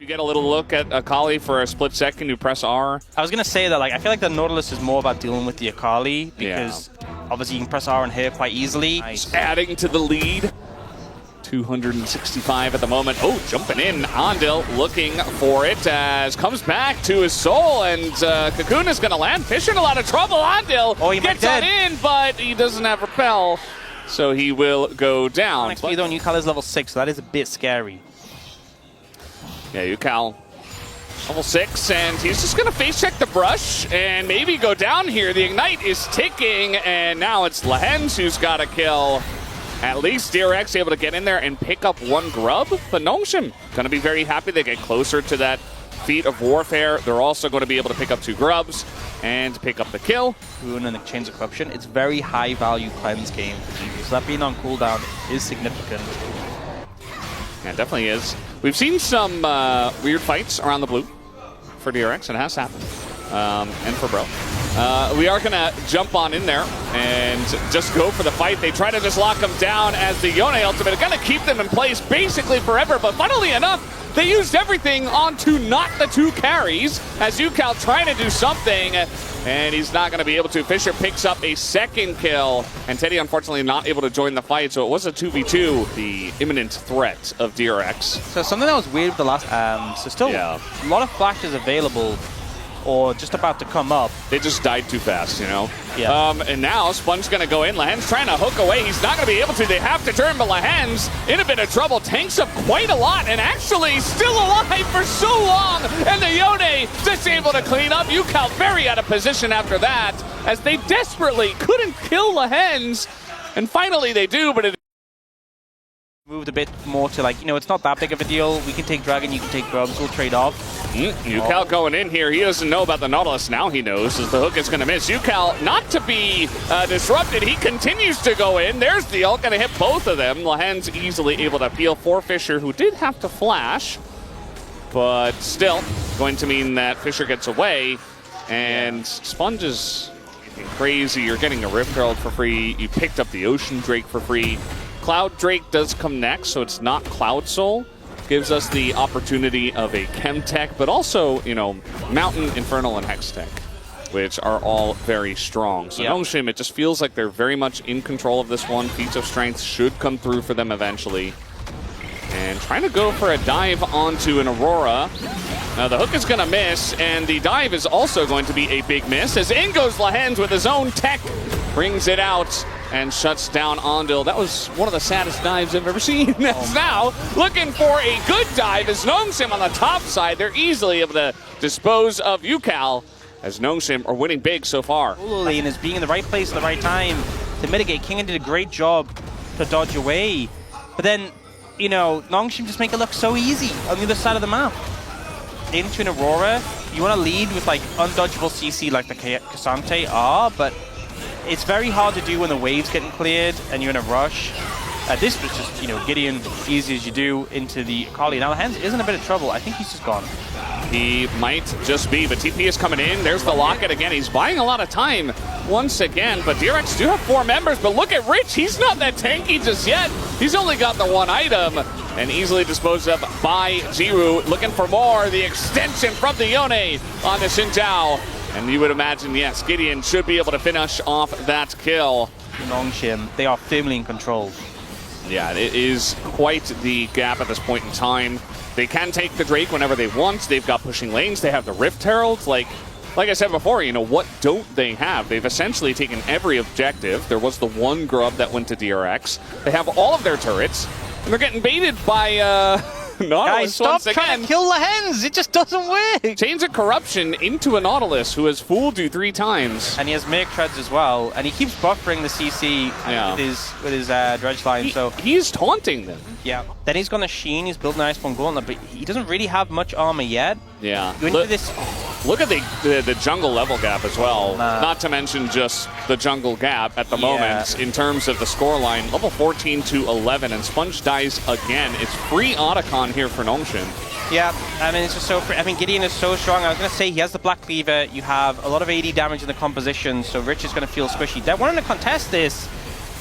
You get a little look at Akali for a split second, you press R. I was going to say that, like, I feel like the Nautilus is more about dealing with the Akali because obviously you can press R on her quite easily. Nice. Adding to the lead. 265 at the moment. Oh, jumping in. Andil looking for it as comes back to his soul, and Cocoon is going to land. Fisher in a lot of trouble. Andil gets on in, but he doesn't have repel, so he will go down. Though, Ucal is level 6, so that is a bit scary. Yeah, Ucal level 6, and he's just going to face check the brush and maybe go down here. The Ignite is ticking, and now it's Lehens who's got a kill. At least DRX able to get in there and pick up one grub, but Nongshim going to be very happy. They get closer to that feat of warfare. They're also going to be able to pick up 2 grubs and pick up the kill. Rune and the Chains of Corruption, it's very high value cleanse game for GG, so that being on cooldown is significant. Yeah, it definitely is. We've seen some weird fights around the blue for DRX, and it has happened. And for Bro. We are going to jump on in there and just go for the fight. They try to just lock them down as the Yone ultimate. Going to keep them in place basically forever, but funnily enough, they used everything onto not the 2 carries as Ucal trying to do something, and he's not going to be able to. Fisher picks up a second kill, and Teddy unfortunately not able to join the fight, so it was a 2v2, the imminent threat of DRX. So something that was weird with the last, so still a lot of flashes available, or just about to come up. They just died too fast, you know? Yeah. And now Sponge's going to go in. Lehens trying to hook away. He's not going to be able to. They have to turn, but Lehens in a bit of trouble. Tanks up quite a lot and actually still alive for so long. And the Yone just able to clean up. Ucal very out of position after that as they desperately couldn't kill Lehens. And finally they do, but it moved a bit more to, like, you know, it's not that big of a deal. We can take Dragon, you can take Grubs, we'll trade off. Ucal going in here. He doesn't know about the Nautilus. Now he knows as the hook is going to miss. Ucal not to be disrupted. He continues to go in. There's the ult, going to hit both of them. Lehens easily able to peel for Fisher, who did have to flash, but still going to mean that Fisher gets away. And Sponge is crazy. You're getting a Rift Herald for free. You picked up the Ocean Drake for free. Cloud Drake does come next, so it's not Cloud Soul. Gives us the opportunity of a Chem Tech, but also, you know, Mountain, Infernal, and Hex Tech, which are all very strong. So Nongshim, it just feels like they're very much in control of this one. Feats of Strength should come through for them eventually. And trying to go for a dive onto an Aurora. Now the hook is going to miss, and the dive is also going to be a big miss, as in goes Lehens with his own tech, brings it out, and shuts down Andil. That was one of the saddest dives I've ever seen. That's now looking for a good dive as Nongshim on the top side. They're easily able to dispose of Ucal as Nongshim are winning big so far. And is being in the right place at the right time to mitigate. Kingan did a great job to dodge away. But then, you know, Nongshim just make it look so easy on the other side of the map. Into an Aurora, you want to lead with like undodgeable CC like the Cassante are, but it's very hard to do when the wave's getting cleared and you're in a rush. This was just, you know, Gideon, easy as you do, into the Akali. Now Lehens is in a bit of trouble. I think he's just gone. He might just be, but TP is coming in. There's the Locket again. He's buying a lot of time once again, but DRX do have 4 members, but look at Rich. He's not that tanky just yet. He's only got the 1 item and easily disposed of by Jiru. Looking for more. The extension from the Yone on the Xin Zhao. And you would imagine, yes, Gideon should be able to finish off that kill. Nongshim, they are firmly in control. Yeah, it is quite the gap at this point in time. They can take the Drake whenever they want. They've got pushing lanes. They have the Rift Herald. Like I said before, you know, what don't they have? They've essentially taken every objective. There was the 1 grub that went to DRX. They have all of their turrets, and they're getting baited by Nautilus. Guys, stop trying to kill Lehens. It just doesn't work. Chains of Corruption into a Nautilus who has fooled you 3 times. And he has Merc Treads as well. And he keeps buffering the CC with his Dredge line. So he's taunting them. Yeah. Then he's gone to Sheen. He's built an Iceborne Gauntlet, but he doesn't really have much armor yet. Yeah. Look at the jungle level gap as well. Not to mention just the jungle gap at the moment in terms of the scoreline. Level 14 to 11, and Sponge dies again. It's free Otacon here for Nongshim. Yeah, I mean, it's just so free. I mean, Gideon is so strong. I was going to say he has the Black Cleaver. You have a lot of AD damage in the composition, so Rich is going to feel squishy. They're wanting to contest this.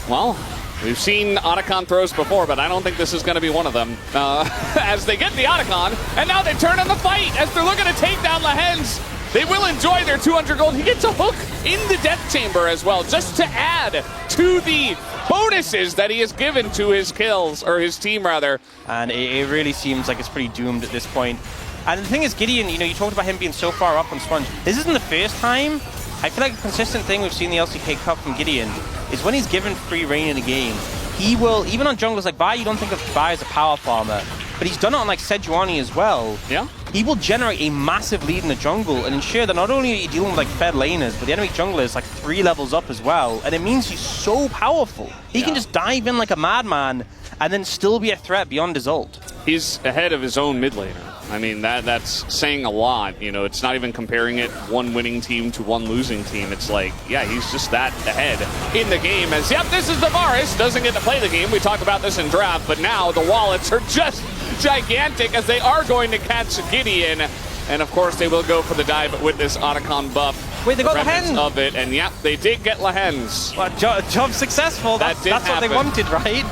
Well, We've seen Otacon throws before, but I don't think this is going to be one of them. As they get the Otacon, and now they turn on the fight as they're looking to take down Lehens. They will enjoy their 200 gold. He gets a hook in the death chamber as well, just to add to the bonuses that he has given to his kills, or his team rather. And it really seems like it's pretty doomed at this point. And the thing is, Gideon, you talked about him being so far up on Sponge. This isn't the first time. I feel like a consistent thing we've seen in the LCK Cup from Gideon is when he's given free reign in a game, he will, even on junglers like Vi, you don't think of Vi as a power farmer, but he's done it on like Sejuani as well. Yeah. He will generate a massive lead in the jungle and ensure that not only are you dealing with like fed laners, but the enemy jungler is like 3 levels up as well. And it means he's so powerful. He can just dive in like a madman and then still be a threat beyond his ult. He's ahead of his own mid laner. I mean, that's saying a lot. You know, it's not even comparing it one winning team to one losing team. It's like, yeah, he's just that ahead in the game. As, yep, this is the Varus. Doesn't get to play the game. We talked about this in draft, but now the wallets are just gigantic as they are going to catch Gideon. And of course, they will go for the dive with this Otacon buff. Wait, they got Lehens of it, and yep, they did get Lehens. Well, job successful. That's what they wanted, right?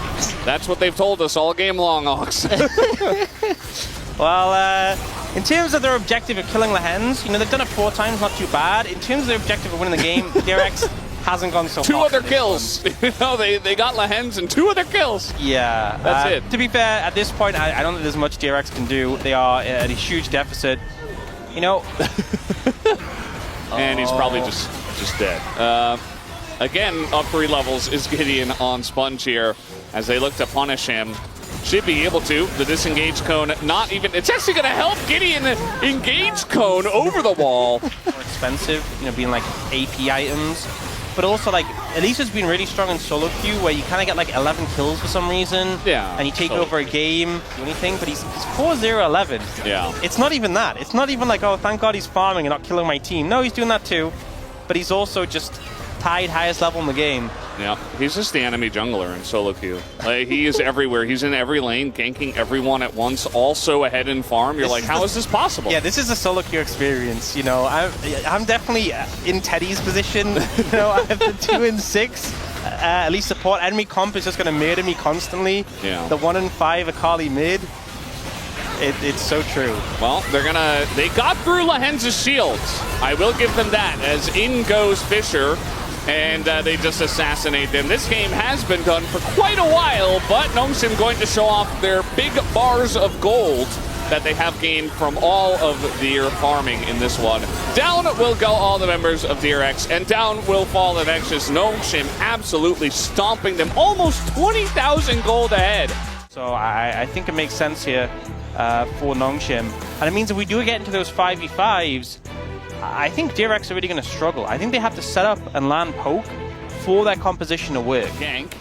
That's what they've told us all game long, Ox. Well, in terms of their objective of killing Lehens, they've done it 4 times, not too bad. In terms of their objective of winning the game, DRX hasn't gone so far. 2 other kills. They got Lehens and 2 other kills. Yeah. That's it. To be fair, at this point, I don't think there's much DRX can do. They are at a huge deficit. And he's probably just dead. Again, up 3 levels is Gideon on Sponge here as they look to punish him. Should be able to. The disengage cone, not even. It's actually going to help Gideon engage cone over the wall. More expensive, being like AP items. But also, at least it's been really strong in solo queue where you kind of get like 11 kills for some reason. Yeah. And you take over a game, do anything, but he's 4-0-11. Yeah. It's not even that. It's not even like, oh, thank God he's farming and not killing my team. No, he's doing that too. But he's also just tied highest level in the game. Yeah, he's just the enemy jungler in solo queue. He is everywhere. He's in every lane, ganking everyone at once, also ahead in farm. You're like, how is this possible? Yeah, this is a solo queue experience. I'm definitely in Teddy's position. I have the 2 and 6. At least support. Enemy comp is just going to murder me constantly. Yeah. The 1 and 5 Akali mid. It's so true. Well, they got through Lehens' shields. I will give them that, as in goes Fisher. And they just assassinate them. This game has been done for quite a while, but Nongshim going to show off their big bars of gold that they have gained from all of their farming in this one. Down will go all the members of DRX, and down will fall the Nexus. Nongshim absolutely stomping them, almost 20,000 gold ahead. So I think it makes sense here for Nongshim. And it means if we do get into those 5v5s, I think DRX are really going to struggle. I think they have to set up and land poke for that composition to work. Gank.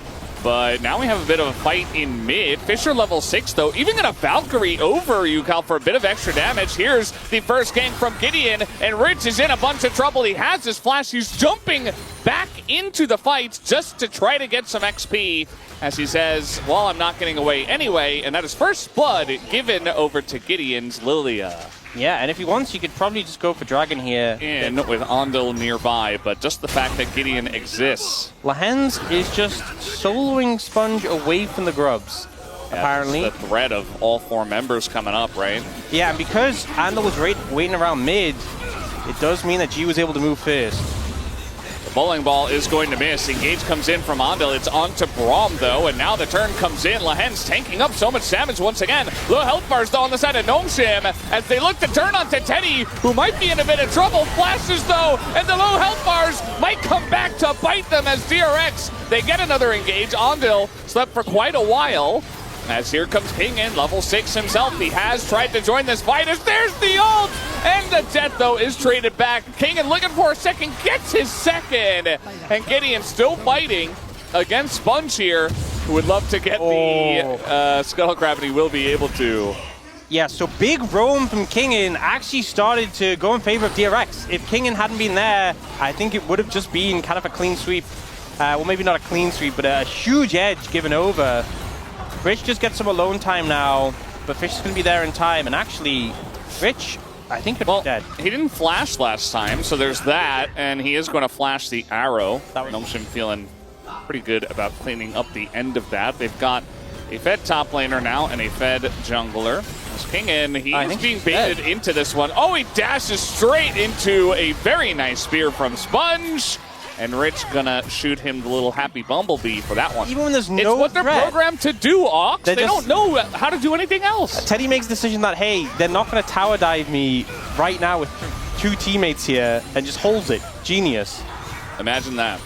But now we have a bit of a fight in mid. Fisher level 6 though, even gonna Valkyrie over Yukal for a bit of extra damage. Here's the first gank from Gideon, and Rich is in a bunch of trouble. He has his flash. He's jumping back into the fight just to try to get some XP. As he says, well, I'm not getting away anyway, and that is first blood given over to Gideon's Lilia. Yeah, and if he wants, you could probably just go for Dragon here. In with Ondil nearby, but just the fact that Gideon exists. Lehens is just soloing Sponge away from the grubs, apparently. The threat of all 4 members coming up, right? Yeah, and because Ondil was waiting around mid, it does mean that G was able to move first. Bowling ball is going to miss. Engage comes in from Ondil. It's on to Braum, though, and now the turn comes in. Lehens tanking up so much damage once again. Low health bars, though, on the side of Nongshim as they look to turn onto Teddy, who might be in a bit of trouble. Flashes, though, and the low health bars might come back to bite them as DRX. They get another engage. Ondil slept for quite a while. As here comes King in, level 6 himself. He has tried to join this fight as there's the ult! And the death, though, is traded back. King looking for a second, gets his second! And Gideon still fighting against Sponge here, who would love to get the Scuttle Crab, and he will be able to. Yeah, so big roam from Kingin actually started to go in favor of DRX. If Kingin hadn't been there, I think it would have just been kind of a clean sweep. Well, maybe not a clean sweep, but a huge edge given over. Rich just gets some alone time now, but Fish is going to be there in time. And actually, Rich, I think, could be dead. He didn't flash last time, so there's that. And he is going to flash the arrow. Nongshim feeling pretty good about cleaning up the end of that. They've got a Fed top laner now and a Fed jungler. As King in, he's being baited into this one. Oh, he dashes straight into a very nice spear from Sponge. And Rich gonna shoot him the little happy bumblebee for that one. Even when there's no It's what they're programmed to do, Ox. They don't know how to do anything else. Teddy makes the decision that, hey, they're not going to tower dive me right now with 2 teammates here, and just holds it. Genius. Imagine that.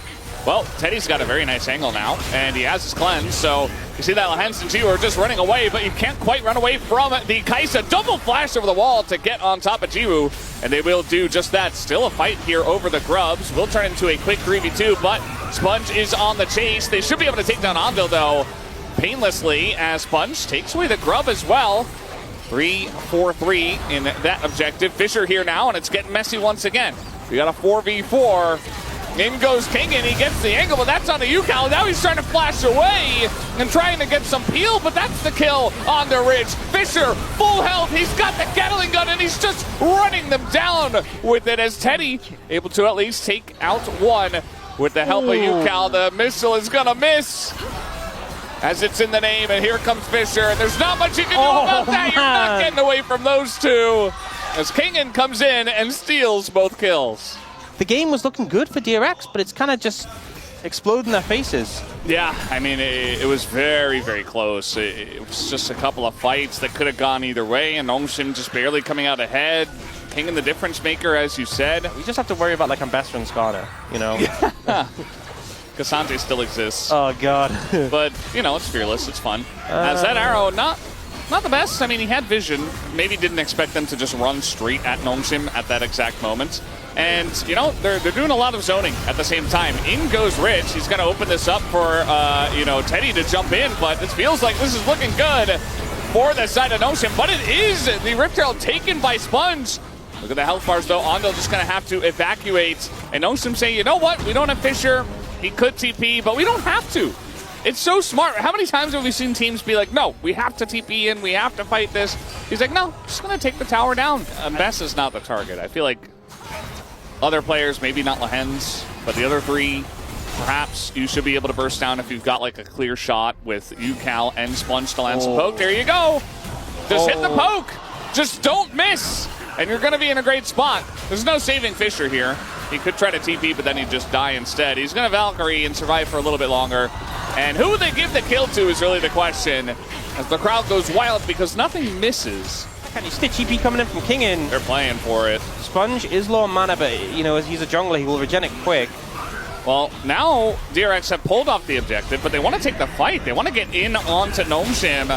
Well, Teddy's got a very nice angle now, and he has his cleanse, so you see that Lehens and Gio are just running away, but you can't quite run away from the Kai'Sa. Double flash over the wall to get on top of Jiwoo, and they will do just that. Still a fight here over the grubs. Will turn into a quick 3v2, but Sponge is on the chase. They should be able to take down Anvil, though, painlessly, as Sponge takes away the grub as well. 3-4-3 in that objective. Fisher here now, and it's getting messy once again. We got a 4v4. In goes King, and he gets the angle, but that's on the UCal. Now he's trying to flash away and trying to get some peel, but that's the kill on the Ridge. Fisher, full health. He's got the Gatling gun, and he's just running them down with it as Teddy able to at least take out one with the help of UCal. The missile is going to miss as it's in the name, and here comes Fisher, and there's not much you can do about that. You're not getting away from those two as Kingen comes in and steals both kills. The game was looking good for DRX, but it's kind of just exploded in their faces. Yeah, I mean, it was very, very close. It was just a couple of fights that could have gone either way, and Nongshim just barely coming out ahead. King and the difference maker, as you said. We just have to worry about, like, our best friend Skarner, you know? Yeah. Cassante still exists. Oh, God. But, you know, it's fearless. It's fun. As that arrow, not the best. I mean, he had vision. Maybe didn't expect them to just run straight at Nongshim at that exact moment. And, you know, they're doing a lot of zoning at the same time. In goes Rich. He's going to open this up for, you know, Teddy to jump in. But it feels like this is looking good for the side of Nongshim. But it is the Riptail taken by Sponge. Look at the health bars, though. Andal just going to have to evacuate. And Nongshim saying, you know what? We don't have Fisher. He could TP, but we don't have to. It's so smart. How many times have we seen teams be like, no, we have to TP in. We have to fight this. He's like, no, just going to take the tower down. Bess is not the target. I feel like other players, maybe not Lehens, but the other 3, perhaps you should be able to burst down if you've got like a clear shot with UCal and Sponge to land some poke. There you go. Just hit the poke. Just don't miss. And you're going to be in a great spot. There's no saving Fisher here. He could try to TP, but then he'd just die instead. He's going to Valkyrie and survive for a little bit longer. And who they give the kill to is really the question. As the crowd goes wild because nothing misses. And you see the TP coming in from Kingen. They're playing for it. Sponge is low on mana, but, you know, as he's a jungler, he will regen it quick. Well, now DRX have pulled off the objective, but they want to take the fight. They want to get in onto Nongshim.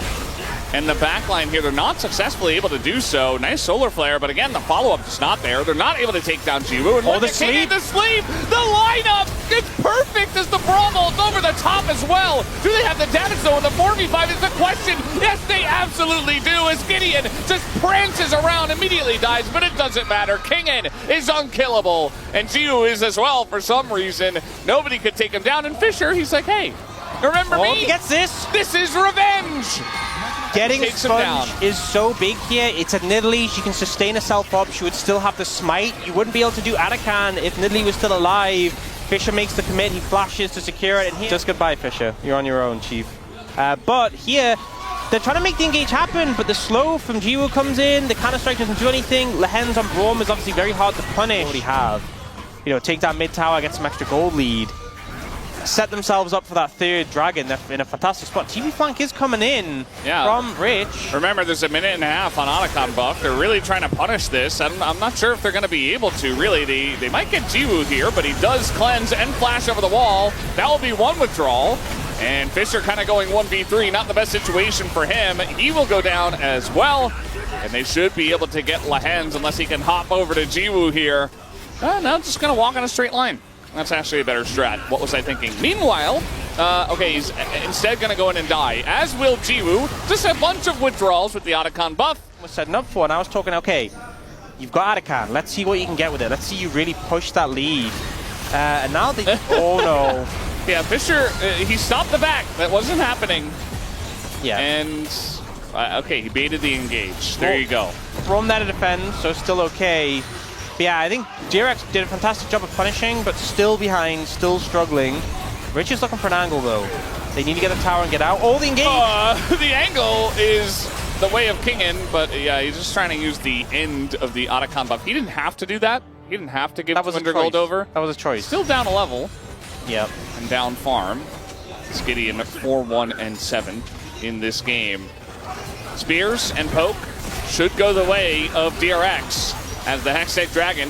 And the backline here, they're not successfully able to do so. Nice solar flare, but again, the follow-up is not there. They're not able to take down Jiwoo. And the sleep! The sleep! The lineup! It's perfect as the Brawl is over the top as well. Do they have the damage, though, in the 4v5 is the question. Yes, they absolutely do, as Gideon just prances around, immediately dies, but it doesn't matter. Kingen is unkillable, and Jiwoo is as well for some reason. Nobody could take him down, and Fisher, he's like, hey, remember me? He gets this. This is revenge! Getting Sponge is so big here. It's a Nidalee. She can sustain herself up. She would still have the smite. You wouldn't be able to do Anakan if Nidalee was still alive. Fisher makes the commit. He flashes to secure it. And here, just goodbye, Fisher. You're on your own, Chief. But here, they're trying to make the engage happen, but the slow from Jiwoo comes in. The counter-strike doesn't do anything. Lehens on Braum is obviously very hard to punish. What do you have? You know, take that mid tower, get some extra gold lead. Set themselves up for that 3rd dragon. They're in a fantastic spot. TV flank is coming in from Rich. Remember, there's a minute and a half on Otacon buff. They're really trying to punish this. I'm not sure if they're going to be able to, really. They might get Jiwoo here, but he does cleanse and flash over the wall. That will be one withdrawal. And Fisher kind of going 1v3. Not the best situation for him. He will go down as well. And they should be able to get Lehens unless he can hop over to Jiwoo here. No, just going to walk on a straight line. That's actually a better strat. What was I thinking? Meanwhile, okay, he's instead going to go in and die, as will Jiwoo. Just a bunch of withdrawals with the Otacon buff. Was setting up for, and I was talking, okay, you've got Otacon. Let's see what you can get with it. Let's see you really push that lead. And now they... oh, no. Yeah, Fisher, he stopped the back. That wasn't happening. Yeah. And, okay, he baited the engage. There you go. From that to defend, so still okay. But yeah, I think DRX did a fantastic job of punishing, but still behind, still struggling. Rich is looking for an angle, though. They need to get the tower and get out. Oh, the engage! The angle is the way of Kingin, but yeah, he's just trying to use the end of the Otacon buff. He didn't have to do that. He didn't have to give Thunder Gold over. That was a choice. Still down a level. Yep. And down farm. Gideon 4-1-7 in this game. Spears and Poke should go the way of DRX as the Hextech Dragon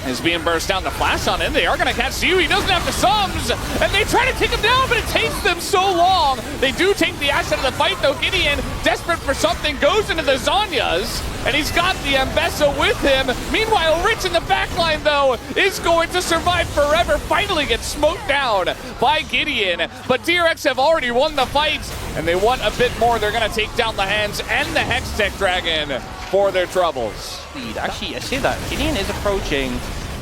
is being burst down. The flash on in. They are going to catch you. He doesn't have the sums. And they try to take him down, but it takes them so long. They do take the ash out of the fight, though. Gideon, desperate for something, goes into the Zhonya's. And he's got the Ambessa with him. Meanwhile, Rich in the backline, though, is going to survive forever. Finally gets smoked down by Gideon. But DRX have already won the fight. And they want a bit more. They're going to take down the Hands and the Hextech Dragon for their troubles. Actually, I see that. Gideon is approaching,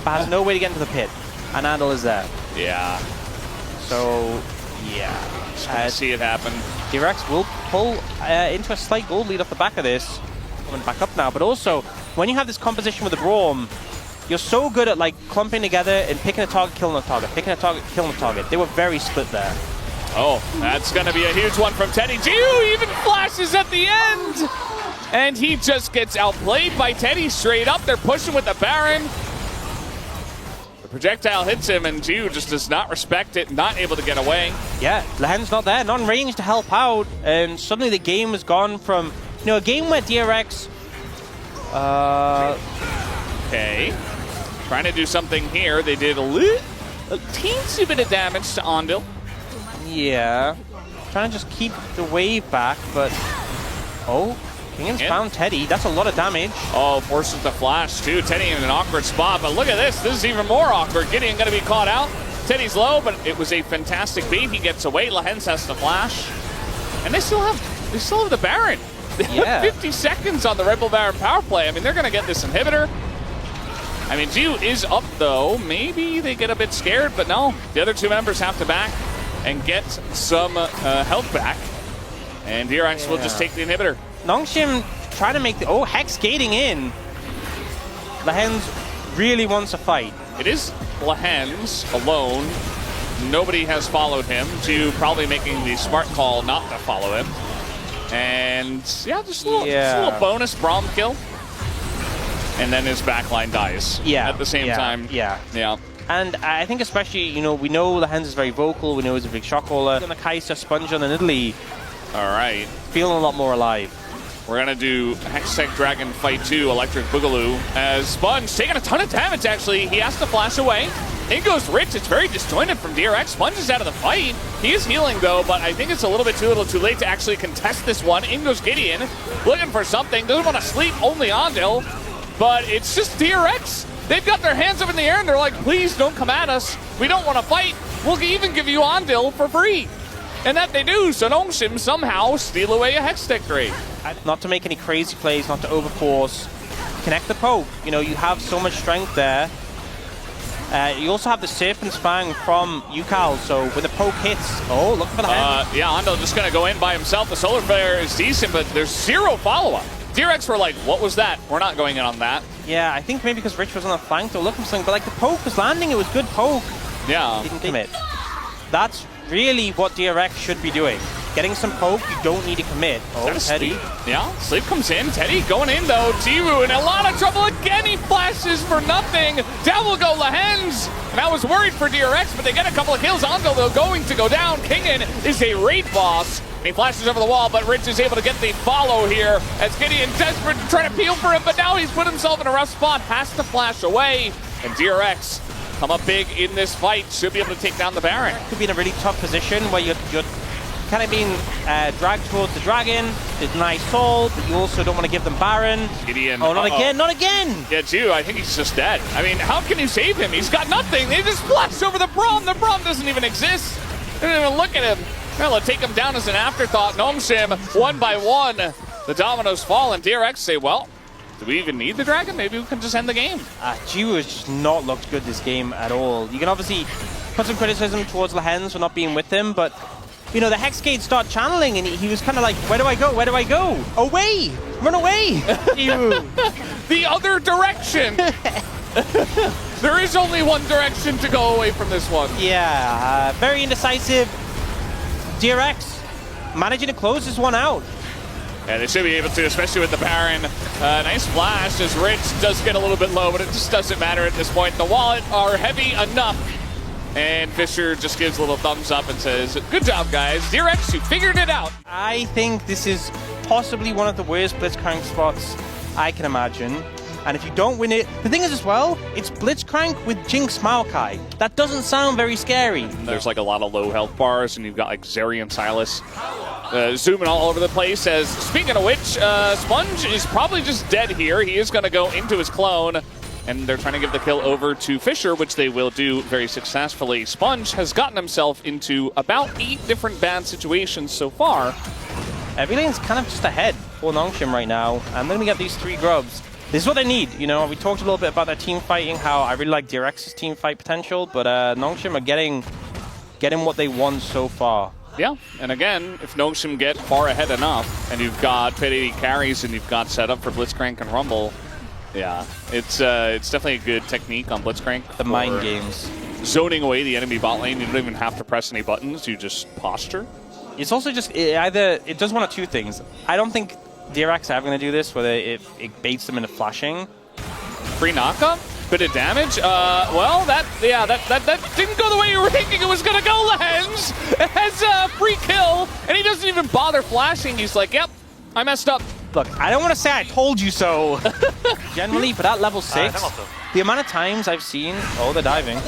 but has no way to get into the pit. And Andal is there. Yeah. So, yeah. See it happen. DRX will pull into a slight gold lead off the back of this. Coming back up now. But also, when you have this composition with the Braum, you're so good at like clumping together and picking a target, killing a target, picking a target, killing a target. They were very split there. Oh, that's going to be a huge one from Teddy. Jiu even flashes at the end. And he just gets outplayed by Teddy straight up. They're pushing with the Baron. The projectile hits him, and Jiu just does not respect it, not able to get away. Yeah, Lahen's not there, not in range to help out. And suddenly the game has gone from, you know, a game where DRX... Okay. Trying to do something here. They did a teensy bit of damage to Andal. Yeah. Trying to just keep the wave back, but... Oh, Kingin's found Teddy. That's a lot of damage. Oh, forces the flash too. Teddy in an awkward spot, but look at this. This is even more awkward. Gideon going to be caught out. Teddy's low, but it was a fantastic bait. He gets away. Lahens has to flash. And they still have the Baron. Yeah. 50 seconds on the Red Bull Baron power play. I mean, they're going to get this inhibitor. I mean, Jiu is up, though. Maybe they get a bit scared, but no. The other two members have to back and get some health back. And DRX will just take the inhibitor. Nongshim try to make the... Oh, Hex gating in. Lahens really wants a fight. It is Lahens alone. Nobody has followed him. Jiu probably making the smart call not to follow him. And yeah, just a little bonus Braum kill. And then his backline dies at the same time. Yeah. Yeah. And I think especially, you know, we know Lahens is very vocal. We know he's a big shot caller. On the Kai'Sa, Sponge on an Italy. All right. Feeling a lot more alive. We're going to do Hextech Dragon Fight 2, Electric Boogaloo, as Sponge taking a ton of damage, actually. He has to flash away. In goes Rich. It's very disjointed from DRX. Sponge is out of the fight. He is healing, though, but I think it's a little bit too little too late to actually contest this one. In goes Gideon, looking for something. Doesn't want to sleep, only Andal. But it's just DRX. They've got their hands up in the air, and they're like, please don't come at us. We don't want to fight. We'll even give you Andal for free. And that they do, so Nongshim somehow steal away a Hextech trade. Not to make any crazy plays, not to overforce. Connect the poke. You know, you have so much strength there. You also have the Sif and Spang from Yukal, so when the poke hits... Oh, look for the hand. Yeah, Andal just going to go in by himself. The Solar Flare is decent, but there's zero follow-up. DRX were like, what was that? We're not going in on that. Yeah, I think maybe because Rich was on the flank, they're looking for something, but like the poke was landing, it was good poke. Yeah. Didn't commit. That's really what DRX should be doing. Getting some poke, you don't need to commit. Oh, Teddy. Yeah, Sleep comes in. Teddy going in, though. Jiwoo in a lot of trouble again. He flashes for nothing. Down will go Lahens. And I was worried for DRX, but they get a couple of kills. Andal, though, going to go down. Kingin is a raid boss. And he flashes over the wall, but Rich is able to get the follow here as Gideon desperate to try to peel for him, but now he's put himself in a rough spot. Has to flash away. And DRX come up big in this fight. Should be able to take down the Baron. Could be in a really tough position where you're kind of being dragged towards the Dragon. There's nice soul, but you also don't want to give them Baron. Gideon. Oh, not again, not again! Yeah, Jiu, I think he's just dead. I mean, how can you save him? He's got nothing. They just flash over the Braum. The Braum doesn't even exist. They don't even look at him. Well, they'll take him down as an afterthought. Nongshim, one by one. The dominoes fall, and DRX say, well, do we even need the Dragon? Maybe we can just end the game. Jiu has just not looked good this game at all. You can obviously put some criticism towards Lahens for not being with him, but, you know, the Hexgate start channeling, and he was kind of like, where do I go? Where do I go? Away! Run away! You. The other direction! There is only one direction to go away from this one. Yeah, very indecisive. DRX managing to close this one out. And they should be able to, especially with the Baron. Nice flash as Rich does get a little bit low, but it just doesn't matter at this point. The wallet are heavy enough. And Fisher just gives a little thumbs up and says, good job, guys. DRX, you figured it out. I think this is possibly one of the worst Blitzcrank spots I can imagine. And if you don't win it, the thing is as well, it's Blitzcrank with Jinx Maokai. That doesn't sound very scary. There's like a lot of low health bars, and you've got like Zeri and Silas zooming all over the place. As speaking of which, Sponge is probably just dead here. He is going to go into his clone, and they're trying to give the kill over to Fisher, which they will do very successfully. Sponge has gotten himself into about 8 different bad situations so far. V-Lane's kind of just ahead for Nongshim right now, and then we get these 3 grubs. This is what they need, you know. We talked a little bit about their team fighting, how I really like DRX's team fight potential, but Nongshim are getting what they want so far. Yeah, and again, if Nongshim get far ahead enough, and you've got pit 80 carries, and you've got set up for Blitzcrank and Rumble, yeah, it's definitely a good technique on Blitzcrank. The mind games. Zoning away the enemy bot lane, you don't even have to press any buttons, you just posture. It's also just, it does one of 2 things. I don't think DRX are ever going to do this, where it baits them into flashing. Free knockup? Bit of damage? Well, that didn't go the way you were thinking it was going to go, Lehens! Has a free kill, and he doesn't even bother flashing. He's like, yep, I messed up. Look, I don't want to say I told you so. Generally, for that level 6, the amount of times I've seen... Oh, they're diving.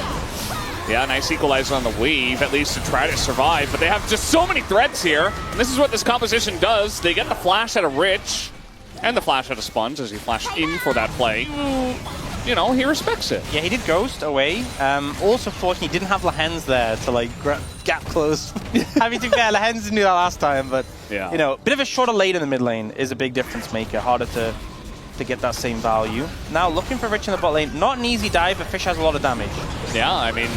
Yeah, nice equalizer on the wave, at least to try to survive. But they have just so many threats here. And this is what this composition does. They get the flash out of Rich and the flash out of Sponge as he flashed in for that play. You know, he respects it. Yeah, he did ghost away. Also, fortunately, he didn't have Lehens there to, like, gap close. I mean, to be fair, Lehens didn't do that last time, but, yeah. You know, a bit of a shorter lane in the mid lane is a big difference maker. Harder to get that same value. Now, looking for Rich in the bot lane. Not an easy dive, but Fish has a lot of damage. Yeah, I mean,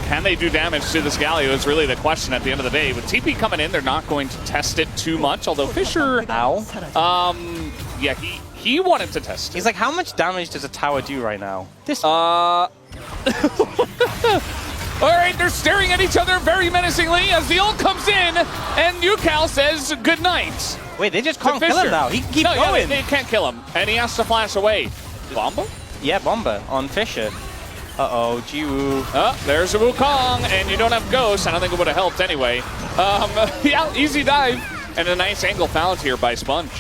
can they do damage to this Galio is really the question at the end of the day. With TP coming in, they're not going to test it too much, although Fisher... Ow. Yeah, he wanted to test it. He's like, how much damage does a tower do right now? This... All right, they're staring at each other very menacingly as the ult comes in, and Yukal says goodnight. Wait, they just can't kill him now. He can keep going. Yeah, they can't kill him, and he has to flash away. Bomba? Yeah, Bomba on Fisher. Uh-oh, Jiwoo. There's a Wukong, and you don't have Ghost. I don't think it would have helped anyway. Yeah, easy dive, and a nice angle found here by Sponge.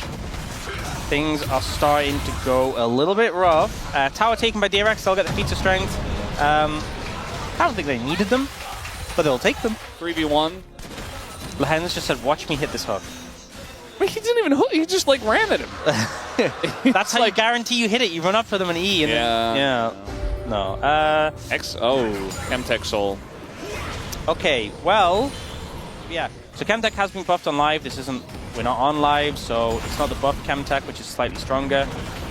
Things are starting to go a little bit rough. Tower taken by DRX, they'll get the feats of strength. I don't think they needed them, but they'll take them. 3v1. Lehens just said, watch me hit this hook. But he didn't even hook, he just like ran at him. That's how you guarantee you hit it. You run up for them and E. And yeah. Then, no. Chemtech Soul. Okay, well, yeah. So Chemtech has been buffed on live. We're not on live, so it's not the buff Chemtech, which is slightly stronger.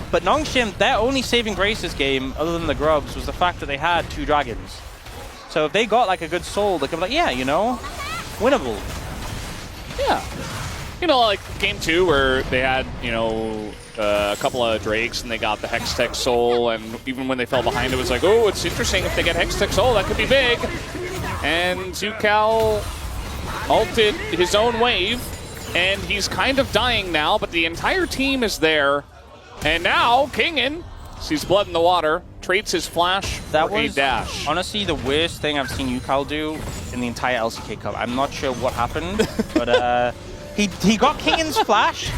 But Nongshim, their only saving grace this game, other than the grubs, was the fact that they had 2 dragons. So if they got like a good soul, they could be like, yeah, you know, winnable. Yeah. You know, like game 2 where they had, you know, a couple of Drakes and they got the Hextech Soul, and even when they fell behind, it was like, oh, it's interesting if they get Hextech Soul, that could be big. And Zukal ulted his own wave, and he's kind of dying now, but the entire team is there. And now, Kingen sees blood in the water, trades his flash for a dash. Honestly, the worst thing I've seen Yukal do in the entire LCK Cup. I'm not sure what happened, but he got Kingen's flash.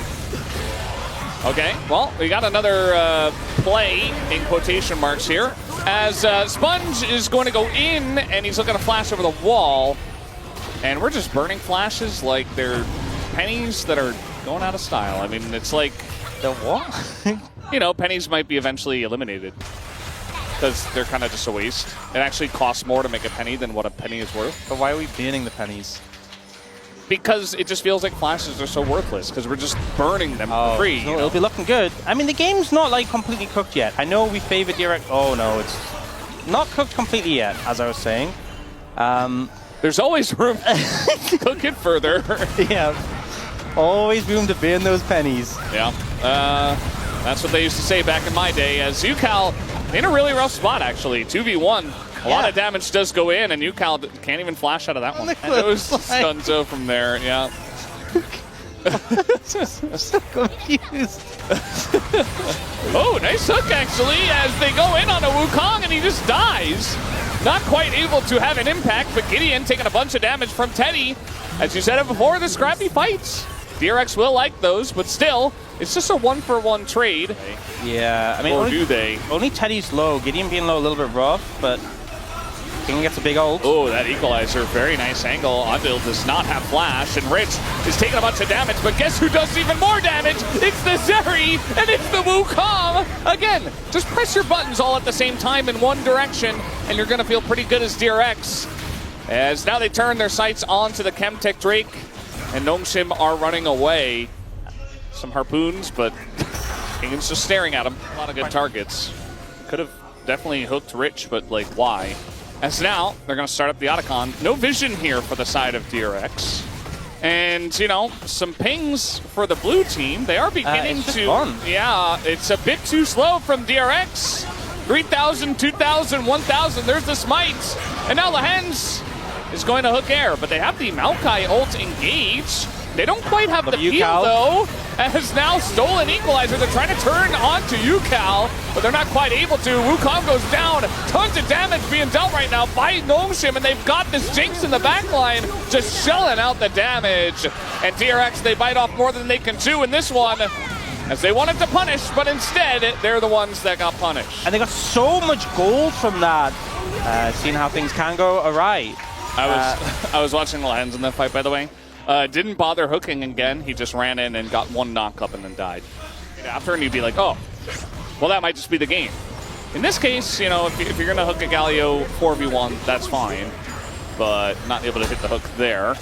Okay, well, we got another play in quotation marks here, as Sponge is going to go in, and he's looking to flash over the wall. And we're just burning flashes like they're pennies that are going out of style. I mean, it's like... The what? You know, pennies might be eventually eliminated because they're kind of just a waste. It actually costs more to make a penny than what a penny is worth. But why are we banning the pennies? Because it just feels like flashes are so worthless because we're just burning them for free. No, it'll be looking good. I mean, the game's not like completely cooked yet. I know we favor DRX. Oh no, it's not cooked completely yet, as I was saying. There's always room to cook it further. Yeah. Always room to burn those pennies. Yeah, that's what they used to say back in my day. As UCal in a really rough spot, actually. 2v1. A lot of damage does go in, and UCal can't even flash out of that one. And it was Stunzo from there, yeah. So confused. Oh, nice hook, actually, as they go in on a Wukong, and he just dies. Not quite able to have an impact, but Gideon taking a bunch of damage from Teddy. As you said it before, the scrappy fights. DRX will like those, but still, it's just a one-for-one trade. Yeah, I mean, or do they? Only Teddy's low. Gideon being low a little bit rough, but King gets a big ult. Oh, that equalizer, very nice angle. Andil does not have flash, and Rich is taking a bunch of damage, but guess who does even more damage? It's the Zeri, and it's the Wukong! Again, just press your buttons all at the same time in one direction, and you're gonna feel pretty good as DRX. As now they turn their sights onto the Chemtech Drake, and Nongshim are running away. Some harpoons, but Kingan's just staring at him. A lot of good targets. Could have definitely hooked Rich, but like, why? As now, they're going to start up the Otacon. No vision here for the side of DRX. And, you know, some pings for the blue team. They are beginning to... Fun. Yeah, it's a bit too slow from DRX. 3,000, 2,000, 1,000. There's the smite. And now Lehens is going to hook air, but they have the Maokai ult engaged. They don't quite have the peel, though, as now stolen equalizer. They're trying to turn onto UCal, but they're not quite able to. Wukong goes down. Tons of damage being dealt right now by Nongshim, and they've got this Jinx in the backline just shelling out the damage. And DRX, they bite off more than they can chew in this one, as they wanted to punish, but instead, they're the ones that got punished. And they got so much gold from that. Seeing how things can go awry. I was watching Lens in that fight, by the way. Didn't bother hooking again. He just ran in and got one knock up and then died. After, and you'd be like, oh, well, that might just be the game. In this case, you know, if you're going to hook a Galio 4v1, that's fine. But not able to hit the hook there.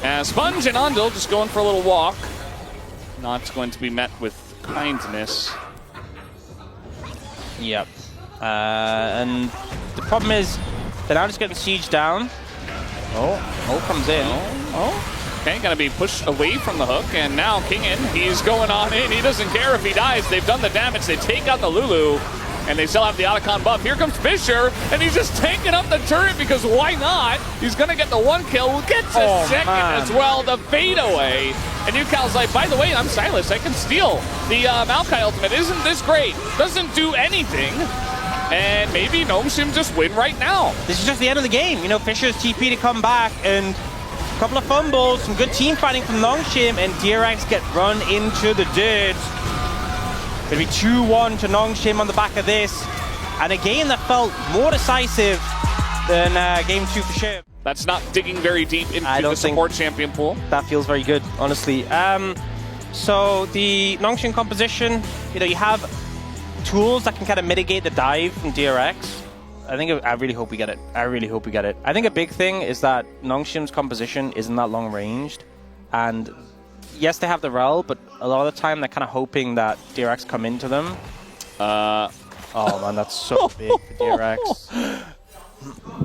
And Sponge and Andil just going for a little walk. Not going to be met with kindness. Yep. And the problem is, they're now just getting sieged down. Oh, comes in. Oh. Okay, gonna be pushed away from the hook, and now Kingen, he's going on in. He doesn't care if he dies. They've done the damage. They take out the Lulu, and they still have the Otacon buff. Here comes Fisher, and he's just tanking up the turret because why not? He's gonna get the one kill, gets a second as well, the fade away. And UCal's like, by the way, I'm Silas. I can steal the Maokai ultimate. Isn't this great? Doesn't do anything. And maybe Nongshim just win right now. This is just the end of the game. You know, Fisher's TP to come back, and a couple of fumbles, some good team fighting from Nongshim, and DRX get run into the dirt. It'll be 2-1 to Nongshim on the back of this. And a game that felt more decisive than game 2 for sure. That's not digging very deep into the support champion pool. That feels very good, honestly. So the Nongshim composition, you know, you have tools that can kind of mitigate the dive from DRX. I really hope we get it. I really hope we get it. I think a big thing is that Nongshim's composition isn't that long ranged. And yes, they have the rel, but a lot of the time they're kind of hoping that DRX come into them. Oh man, that's so big for DRX.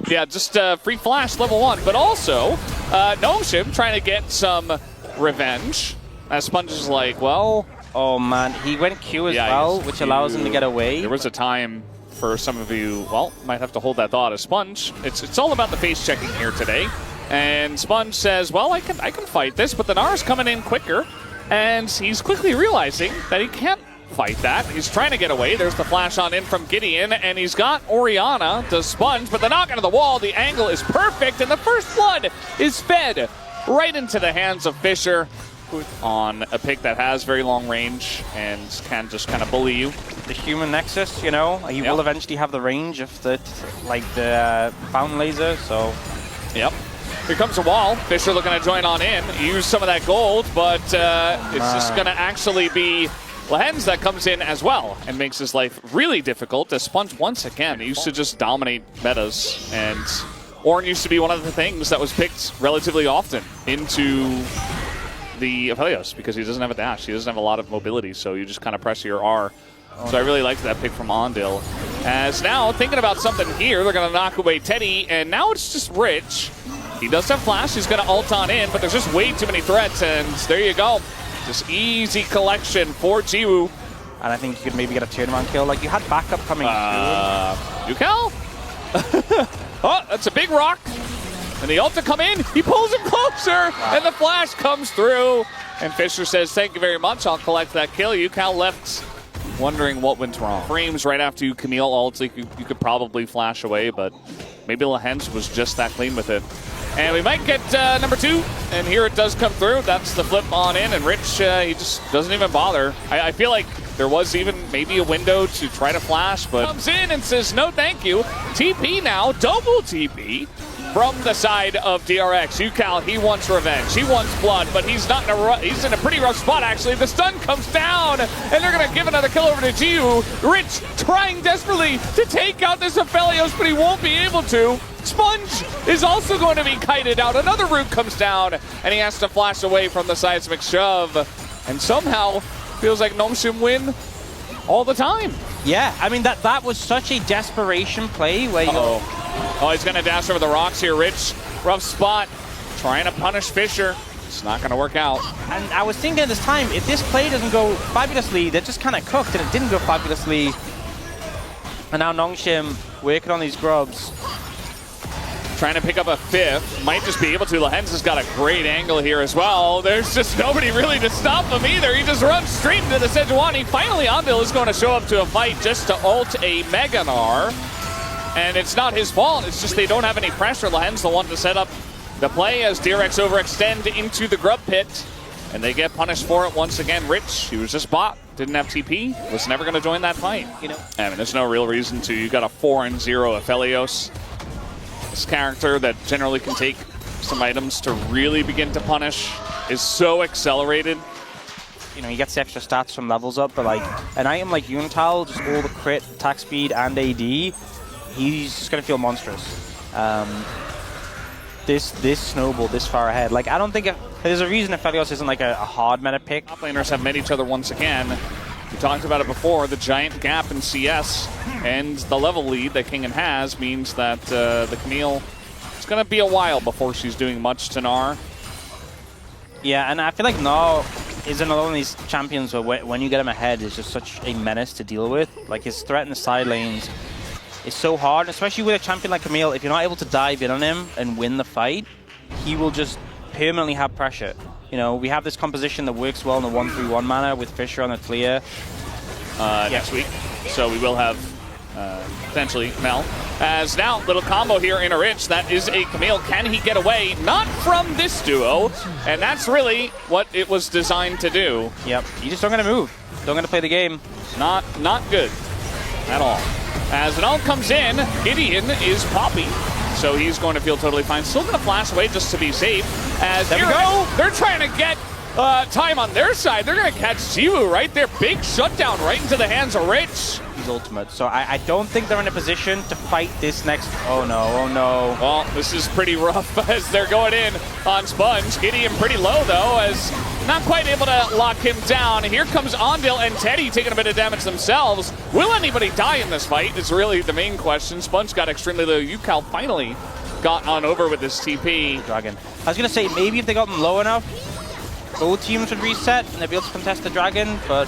Yeah, just free flash level 1, but also Nongshim trying to get some revenge. As Sponge is like, well... Oh man, he went Q as well, which allows him to get away. There was a time for some of you, well, might have to hold that thought as Sponge. It's all about the face checking here today. And Sponge says, well, I can fight this, but the Gnar's coming in quicker. And he's quickly realizing that he can't fight that. He's trying to get away. There's the flash on in from Gideon, and he's got Orianna to Sponge, but the knock into the wall, the angle is perfect, and the first blood is fed right into the hands of Fisher on a pick that has very long range and can just kind of bully you. The human nexus, you know, he will eventually have the range of the fountain laser, so... Yep. Here comes a wall. Fisher looking to join on in, use some of that gold, but it's just going to actually be Lehens that comes in as well and makes his life really difficult. As Sponge once again, he used to just dominate metas, and Ornn used to be one of the things that was picked relatively often into the Aphelios because he doesn't have a dash. He doesn't have a lot of mobility, so you just kind of press your R. So I really liked that pick from Andil. As now, thinking about something here, they're going to knock away Teddy, and now it's just Rich. He does have flash. He's going to ult on in, but there's just way too many threats, and there you go. Just easy collection for Jiwoo. And I think you could maybe get a turnaround kill. Like, you had backup coming through. Yukal? Oh, that's a big rock. And the ult to come in. He pulls him closer, and the flash comes through. And Fisher says, thank you very much. I'll collect that kill. Yukal left wondering what went wrong. Frames right after you Camille ults, like you could probably flash away, but maybe Lehens was just that clean with it. And we might get number 2, and here it does come through. That's the flip on in, and Rich, he just doesn't even bother. I feel like there was even maybe a window to try to flash, but comes in and says, no thank you. TP now, double TP from the side of DRX. Yukal, he wants revenge. He wants blood, but he's not in a he's in a pretty rough spot, actually. The stun comes down, and they're going to give another kill over to Jiwoo. Rich trying desperately to take out this Aphelios, but he won't be able to. Sponge is also going to be kited out. Another root comes down, and he has to flash away from the seismic shove. And somehow, feels like Nongshim win all the time. Yeah, I mean, that was such a desperation play where you... Oh, he's going to dash over the rocks here. Rich, rough spot, trying to punish Fisher. It's not going to work out. And I was thinking at this time, if this play doesn't go fabulously, they're just kind of cooked, and it didn't go fabulously. And now Nongshim working on these grubs. Trying to pick up a 5th. Might just be able to. Lehens has got a great angle here as well. There's just nobody really to stop him either. He just runs straight into the Sejuani. Finally, Andil is going to show up to a fight just to ult a Meganar. And it's not his fault. It's just they don't have any pressure. Lehens the one to set up the play as DRX overextend into the grub pit. And they get punished for it once again. Rich, he was just bot. Didn't have TP. Was never going to join that fight. You know, I mean, there's no real reason to. You got a 4-0 Aphelios. This character that generally can take some items to really begin to punish is so accelerated. You know, he gets the extra stats from levels up, but like an item like Yuntal, just all the crit, attack speed, and AD, he's just going to feel monstrous. This snowball this far ahead. Like, I don't think there's a reason Aphelios isn't like a hard meta pick. Top laners have met each other once again. We talked about it before, the giant gap in CS and the level lead that Kingen has means that the Camille, it's going to be a while before she's doing much to Gnar. Yeah, and I feel like Gnar is another one of these champions where when you get him ahead, it's just such a menace to deal with. Like, his threat in the side lanes is so hard, especially with a champion like Camille. If you're not able to dive in on him and win the fight, he will just permanently have pressure. You know, we have this composition that works well in the 1-3-1 manner with Fisher on the clear. Next week. So we will have potentially Mel. As now, little combo here in a Rich. That is a Camille. Can he get away? Not from this duo. And that's really what it was designed to do. Yep. You just don't going to move. Don't going to play the game. Not good at all. As it all comes in, Gideon is Poppy. So he's going to feel totally fine. Still going to flash away just to be safe. As there we go. They're trying to get time on their side. They're going to catch Jiwoo right there. Big shutdown right into the hands of Rich. He's ultimate. So I don't think they're in a position to fight this next. Oh no, oh no. Well, this is pretty rough as they're going in on Sponge. Gideon pretty low though, as not quite able to lock him down. Here comes Andil and Teddy taking a bit of damage themselves. Will anybody die in this fight is really the main question. Sponge got extremely low. Yukal finally got on over with this TP. Dragon. I was going to say, maybe if they got them low enough, both teams would reset and they'd be able to contest the Dragon, but...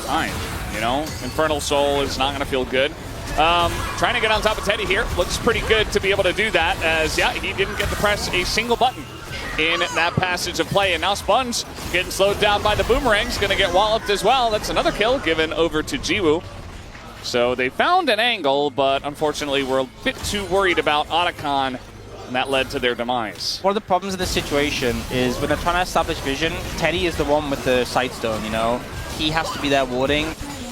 Fine. You know, Infernal Soul is not going to feel good. Trying to get on top of Teddy here. Looks pretty good to be able to do that, as, yeah, he didn't get to press a single button in that passage of play. And now Sponge getting slowed down by the boomerangs. Going to get walloped as well. That's another kill given over to Jiwoo. So they found an angle, but unfortunately we're a bit too worried about Otacon, and that led to their demise. One of the problems in this situation is when they're trying to establish vision, Teddy is the one with the Sightstone, you know? He has to be there warding.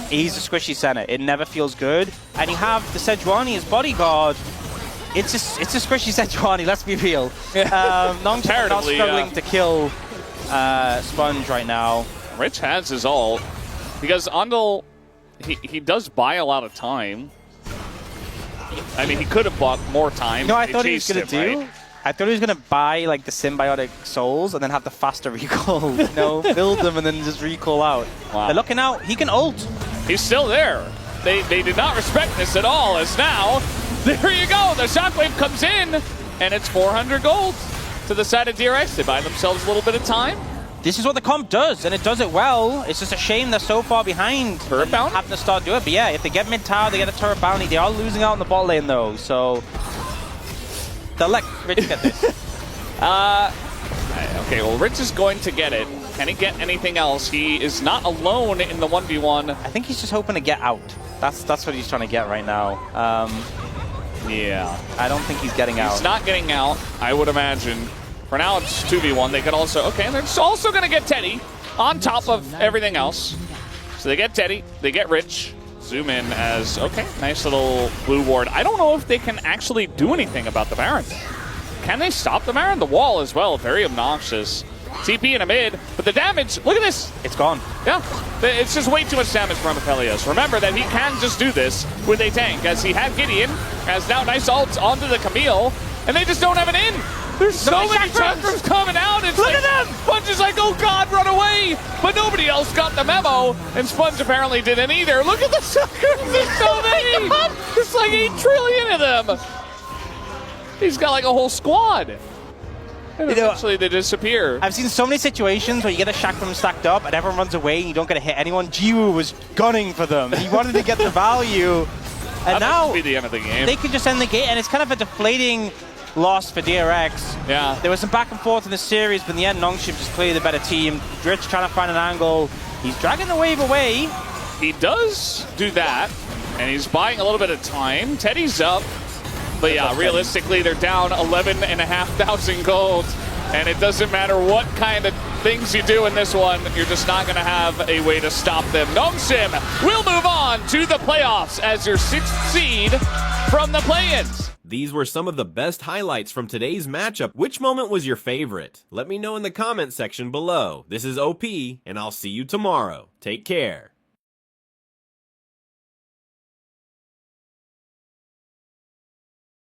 He's a squishy center. It never feels good. And you have the Sejuani as bodyguard. It's a squishy Sejuani, let's be real. Not struggling to kill Sponge right now. Rich has his ult, because Andil, he does buy a lot of time. I mean, he could have bought more time. You know what I thought he was going to do? Right? I thought he was going to buy like the symbiotic souls and then have the faster recall. You know, build them and then just recall out. Wow. They're looking out. He can ult. He's still there. They did not respect this at all, as now, there you go. The shockwave comes in. and it's 400 gold to the side of DRX. They buy themselves a little bit of time. This is what the comp does, and it does it well. It's just a shame they're so far behind. Turret bounty? Having to start doing it. But yeah, if they get mid-tower, they get a turret bounty. They are losing out in the bot lane, though, so they'll let Rich get this. Okay, well, Rich is going to get it. Can he get anything else? He is not alone in the 1v1. I think he's just hoping to get out. That's what he's trying to get right now. Yeah. I don't think he's getting out. He's not getting out, I would imagine. For now, it's 2v1. They could also... Okay, and they're just also going to get Teddy on top of everything else. So they get Teddy, they get Rich. Zoom in as... Okay, nice little blue ward. I don't know if they can actually do anything about the Baron. Can they stop the Baron? The wall as well, very obnoxious. TP in a mid, but the damage, look at this. It's gone. Yeah, it's just way too much damage from Aphelios. Remember that he can just do this with a tank, as he had Gideon, as now nice ult onto the Camille, and they just don't have an in. There's so many chakrams coming out. It's Look at them! Sponge is like, oh God, run away. But nobody else got the memo, and Sponge apparently didn't either. Look at the chakrams, there's so many. There's like 8 trillion of them. He's got like a whole squad. And eventually they disappear. I've seen so many situations where you get a chakram stacked up and everyone runs away and you don't get to hit anyone. Jiwoo was gunning for them. He wanted to get the value. And that now be the end of the game. They can just end the game, and it's kind of a deflating loss for DRX. Yeah. There was some back and forth in the series, but in the end, Nongshim just clearly the better team. Dritch trying to find an angle. He's dragging the wave away. He does do that, and he's buying a little bit of time. Teddy's up, but yeah, realistically, they're down 11,500 gold, and it doesn't matter what kind of things you do in this one, you're just not going to have a way to stop them. Nongshim will move on to the playoffs as your 6th seed from the play-ins. These were some of the best highlights from today's matchup. Which moment was your favorite? Let me know in the comment section below. This is OP, and I'll see you tomorrow. Take care.